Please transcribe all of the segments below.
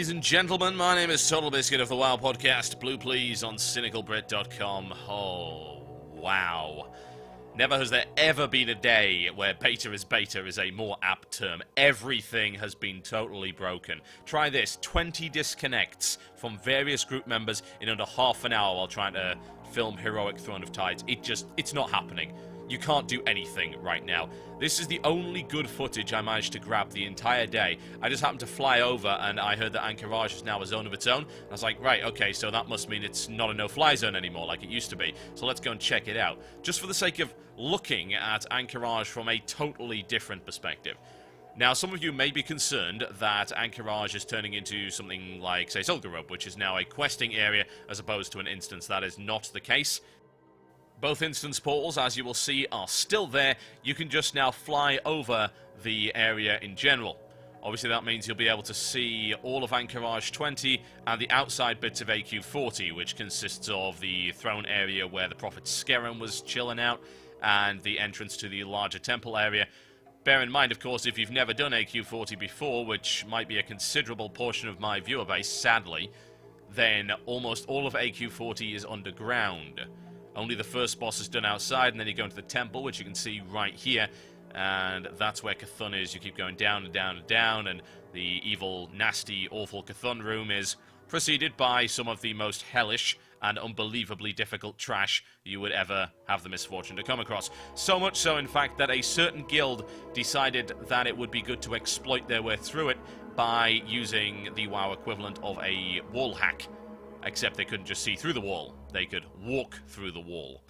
Ladies and gentlemen, my name is Total Biscuit of the WoW podcast, Blue Please on CynicalBrit.com. Oh, wow. Never has there ever been a day where beta is a more apt term. Everything has been totally broken. Try this, 20 disconnects from various group members in under half an hour while trying to film Heroic Throne of Tides. It's not happening. You can't do anything right now. This is the only good footage I managed to grab the entire day. I just happened to fly over and I heard that Ahn'Qiraj is now a zone of its own. I was like, right, okay, so that must mean it's not a no-fly zone anymore like it used to be. So let's go and check it out. Just for the sake of looking at Ahn'Qiraj from a totally different perspective. Now, some of you may be concerned that Ahn'Qiraj is turning into something like, say, Zul'Gurub, which is now a questing area as opposed to an instance. That is not the case. Both instance portals, as you will see, are still there. You can just now fly over the area in general. Obviously, that means you'll be able to see all of Ahn'Qiraj 20 and the outside bits of AQ40, which consists of the throne area where the Prophet Skerem was chilling out, and the entrance to the larger temple area. Bear in mind, of course, if you've never done AQ40 before, which might be a considerable portion of my viewer base, sadly, then almost all of AQ40 is underground. Only the first boss is done outside, and then you go into the temple, which you can see right here, and that's where Cthulhu is. You keep going down and down and down, and the evil, nasty, awful Cthulhu room is preceded by some of the most hellish and unbelievably difficult trash you would ever have the misfortune to come across. So much so, in fact, that a certain guild decided that it would be good to exploit their way through it by using the WoW equivalent of a wall hack. Except they couldn't just see through the wall. They could walk through the wall.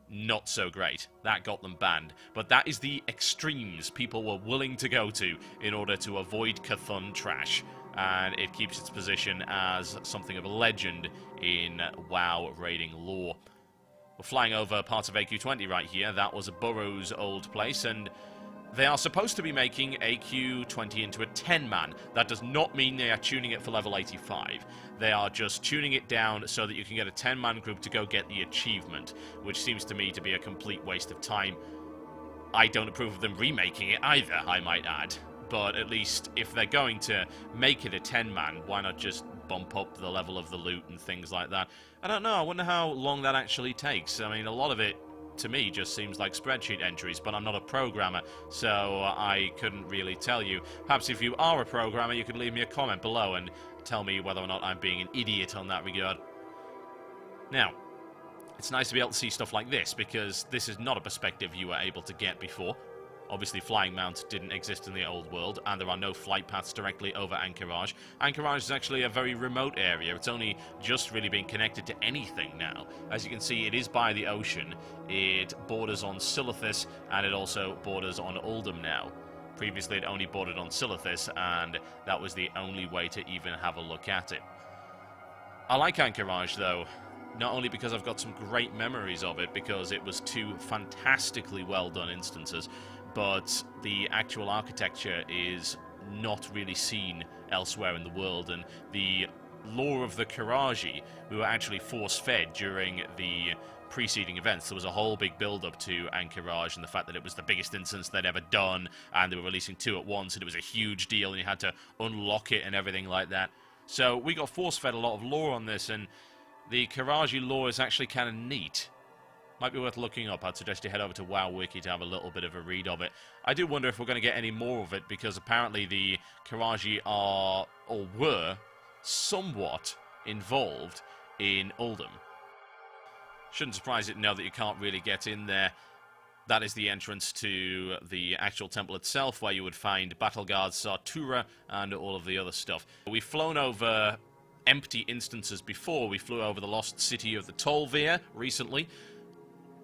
Not so great. That got them banned. But that is the extremes people were willing to go to in order to avoid Cthulhu trash. And it keeps its position as something of a legend in WoW raiding lore. We're flying over parts of AQ20 right here. That was a Burrow's old place, and they are supposed to be making AQ20 into a 10-man. That does not mean they are tuning it for level 85. They are just tuning it down so that you can get a 10-man group to go get the achievement, which seems to me to be a complete waste of time. I don't approve of them remaking it either, I might add. But at least if they're going to make it a 10-man, why not just bump up the level of the loot and things like that? I don't know, I wonder how long that actually takes. I mean, a lot of it to me just seems like spreadsheet entries, but I'm not a programmer, so I couldn't really tell you. Perhaps if you are a programmer, you could leave me a comment below and tell me whether or not I'm being an idiot on that regard. Now, it's nice to be able to see stuff like this, because this is not a perspective you were able to get before. Obviously, flying mounts didn't exist in the old world, and there are no flight paths directly over Ahn'Qiraj. Ahn'Qiraj is actually a very remote area. It's only just really been connected to anything now. As you can see, it is by the ocean. It borders on Silithus, and it also borders on Uldum now. Previously, it only bordered on Silithus, and that was the only way to even have a look at it. I like Ahn'Qiraj, though. Not only because I've got some great memories of it, because it was two fantastically well done instances, but the actual architecture is not really seen elsewhere in the world, and the lore of the Qiraji, who were actually force-fed during the preceding events. There was a whole big build-up to Ahn'Qiraj, and the fact that it was the biggest instance they'd ever done, and they were releasing two at once, and it was a huge deal, and you had to unlock it and everything like that. So we got force-fed a lot of lore on this, and the Qiraji lore is actually kind of neat. Might be worth looking up. I'd suggest you head over to WoW Wiki to have a little bit of a read of it. I do wonder if we're going to get any more of it, because apparently the Qiraji are, or were, somewhat involved in Uldum. Shouldn't surprise it now that you can't really get in there. That is the entrance to the actual temple itself, where you would find Battle Guards, Sartura, and all of the other stuff. We've flown over empty instances before. We flew over the lost city of the Tol'vir recently.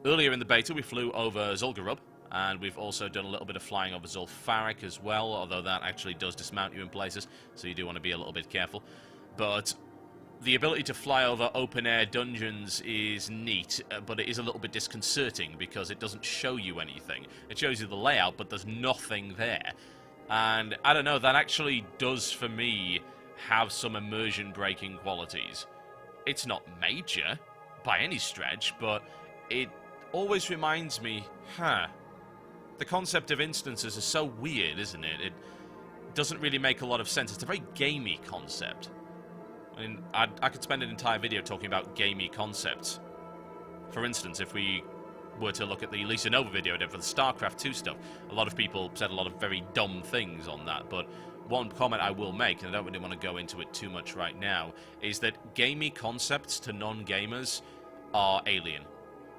Earlier in the beta, we flew over Zul'Gurub, and we've also done a little bit of flying over Zul'Farrak as well, although that actually does dismount you in places, so you do want to be a little bit careful. But the ability to fly over open-air dungeons is neat, but it is a little bit disconcerting, because it doesn't show you anything. It shows you the layout, but there's nothing there. And, I don't know, that actually does, for me, have some immersion-breaking qualities. It's not major, by any stretch, but it always reminds me, the concept of instances is so weird, isn't it? It doesn't really make a lot of sense. It's a very gamey concept. I mean, I could spend an entire video talking about gamey concepts. For instance, if we were to look at the Lisa Nova video I did for the StarCraft 2 stuff, a lot of people said a lot of very dumb things on that, but one comment I will make, and I don't really want to go into it too much right now, is that gamey concepts to non-gamers are alien.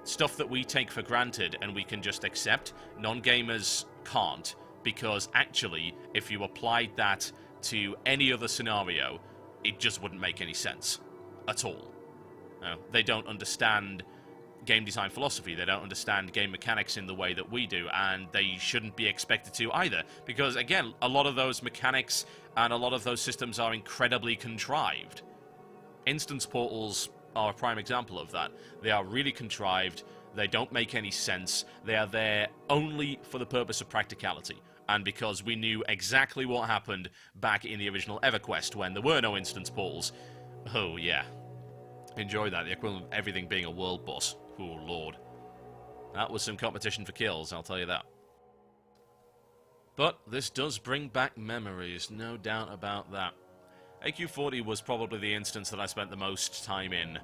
Stuff that we take for granted and we can just accept, non-gamers can't, because actually, if you applied that to any other scenario, it just wouldn't make any sense. At all. They don't understand game design philosophy, they don't understand game mechanics in the way that we do, and they shouldn't be expected to either, because again, a lot of those mechanics and a lot of those systems are incredibly contrived. Instance portals are a prime example of that. They are really contrived, they don't make any sense, they are there only for the purpose of practicality, and because we knew exactly what happened back in the original EverQuest when there were no instance portals. Oh yeah. Enjoy that, the equivalent of everything being a world boss. Oh, Lord. That was some competition for kills, I'll tell you that. But this does bring back memories, no doubt about that. AQ40 was probably the instance that I spent the most time in.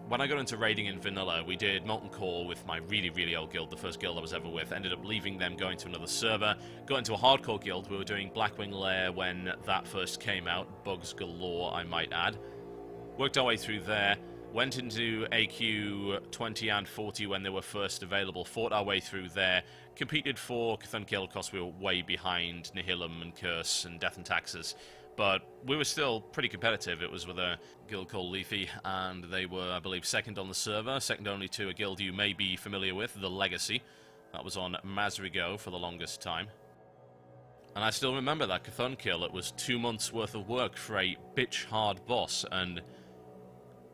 When I got into raiding in vanilla, we did Molten Core with my really, really old guild, the first guild I was ever with. Ended up leaving them, going to another server. Got into a hardcore guild. We were doing Blackwing Lair when that first came out. Bugs galore, I might add. Worked our way through there. Went into AQ20 and 40 when they were first available, fought our way through there, competed for Cthulhu because we were way behind Nihilum and Curse and Death and Taxes, but we were still pretty competitive. It was with a guild called Leafy, and they were, I believe, second on the server, second only to a guild you may be familiar with, The Legacy. That was on Mazrigo for the longest time. And I still remember that Cthulhu kill. It was 2 months worth of work for a bitch-hard boss, and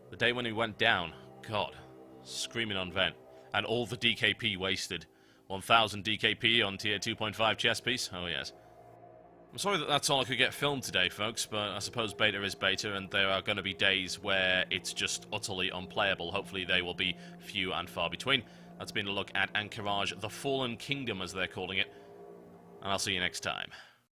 the day when he went down, God, screaming on vent. And all the DKP wasted. 1000 DKP on tier 2.5 chess piece? Oh yes. I'm sorry that that's all I could get filmed today, folks, but I suppose beta is beta, and there are going to be days where it's just utterly unplayable. Hopefully they will be few and far between. That's been a look at Ahn'Qiraj, the Fallen Kingdom as they're calling it. And I'll see you next time.